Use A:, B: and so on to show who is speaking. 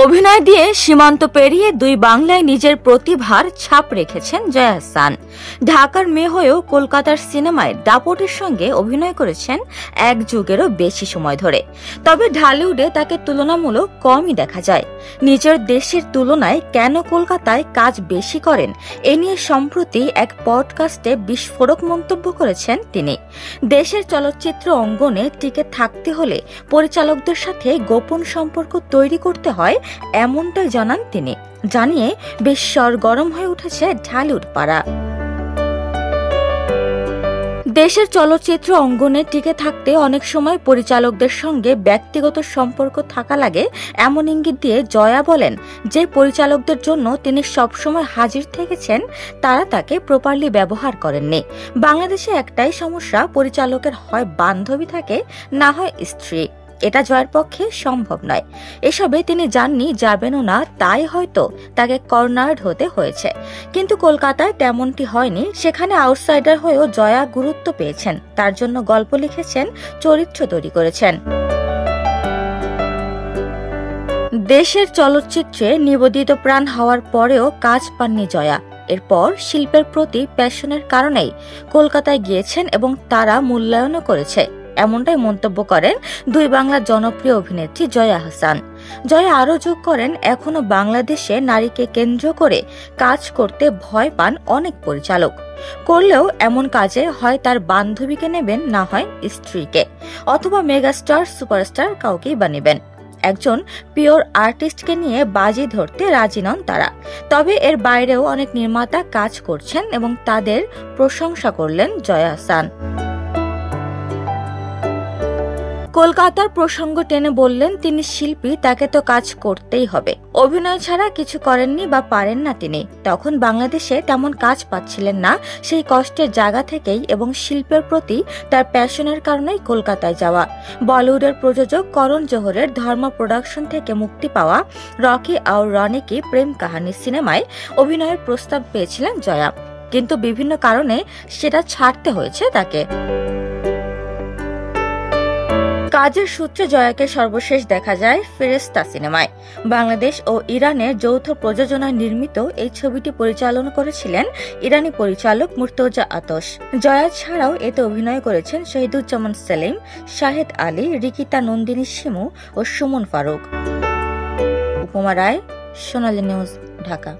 A: অভিনয় দিয়ে সীমান্ত পেরিয়ে দুই বাংলায় নিজের প্রতিভার ছাপ রেখেছেন জয়া আহসান। ঢাকার মেয়ে হয়েও কলকাতার সিনেমায় দাপটের সঙ্গে অভিনয় করেছেন এক যুগেরও বেশি সময় ধরে। তবে ঢালিউডে তাকে তুলনামূলক কমই দেখা যায়। নিজের দেশের তুলনায় কেন কলকাতায় কাজ বেশি করেন এ নিয়ে সম্প্রতি এক পডকাস্টে বিস্ফোরক মন্তব্য করেছেন তিনি। দেশের চলচ্চিত্র অঙ্গনে টিকে থাকতে হলে পরিচালকদের সাথে গোপন সম্পর্ক তৈরি করতে হয়, এমনটাই জানান তিনি। জানিয়ে বেশ সরগরম হয়ে উঠেছে ঢালিউড পাড়া। দেশের চলচ্চিত্র অঙ্গনে টিকে থাকতে অনেক সময় পরিচালকদের সঙ্গে ব্যক্তিগত সম্পর্ক থাকা লাগে, এমন ইঙ্গিত দিয়ে জয়া বলেন যে পরিচালকদের জন্য তিনি সবসময় হাজির থেকেছেন তারা তাকে প্রপারলি ব্যবহার করেননি। বাংলাদেশে একটাই সমস্যা, পরিচালকের হয় বান্ধবী থাকে না হয় স্ত্রী। এটা জয়ের পক্ষে সম্ভব নয়। এসবে তিনি জাননি, যাবেনও না, তাই হয়তো তাকে কর্নার্ড হতে হয়েছে। কিন্তু কলকাতায় তেমনটি হয়নি। সেখানে আউটসাইডার হয়েও জয়া গুরুত্ব পেয়েছেন। তার জন্য গল্প লিখেছেন, চরিত্র তৈরি করেছেন। দেশের চলচ্চিত্রে নিবেদিত প্রাণ হওয়ার পরেও কাজ পাননি জয়া। এরপর শিল্পের প্রতি প্যাশনের কারণেই কলকাতায় গিয়েছেন এবং তারা মূল্যায়নও করেছে, এমনটাই মন্তব্য করেন দুই বাংলার জনপ্রিয় অভিনেত্রী জয়া আহসান। জয়া আরও যোগ করেন, এখনো বাংলাদেশে নারীকে কেন্দ্র করে কাজ করতে ভয় পান অনেক পরিচালক। করলেও এমন কাজে হয় তার বান্ধবীকে নেবেন, না হয় স্ত্রীকে, অথবা মেগাস্টার সুপারস্টার কাউকেই বানিবেন। একজন পিওর আর্টিস্টকে নিয়ে বাজি ধরতে রাজি নন তারা। তবে এর বাইরেও অনেক নির্মাতা কাজ করছেন এবং তাদের প্রশংসা করলেন জয়া আহসান। কলকাতার প্রসঙ্গ টেনে বললেন, তিনি শিল্পী, তাকে তো কাজ করতেই হবে। অভিনয় ছাড়া কিছু করেননি বা পারেন না তিনি। তখন বাংলাদেশে তেমন কাজ পাচ্ছিলেন না। সেই কষ্টের জায়গা থেকেই এবং শিল্পের প্রতি তার প্যাশনের কারণেই কলকাতায় যাওয়া। বলিউডের প্রযোজক করণ জোহরের ধর্ম প্রোডাকশন থেকে মুক্তি পাওয়া রকি আর রনি কি প্রেম কাহানি সিনেমায় অভিনয়ের প্রস্তাব পেয়েছিলেন জয়া, কিন্তু বিভিন্ন কারণে সেটা ছাড়তে হয়েছে তাকে। কাজের সূত্রে জয়াকে সর্বশেষ দেখা যায় ফেরেশতা সিনেমায়। বাংলাদেশ ও ইরানের যৌথ প্রযোজনায় নির্মিত এই ছবিটি পরিচালনা করেছিলেন ইরানি পরিচালক মুর্তজা আতশ। জয়া ছাড়াও এতে অভিনয় করেছেন শহীদুজ্জামান সেলিম, শাহেদ আলী, রিকিতা নন্দিনী শিমু ও সুমন ফারুক। উপমা রায়, সোনালী নিউজ, ঢাকা।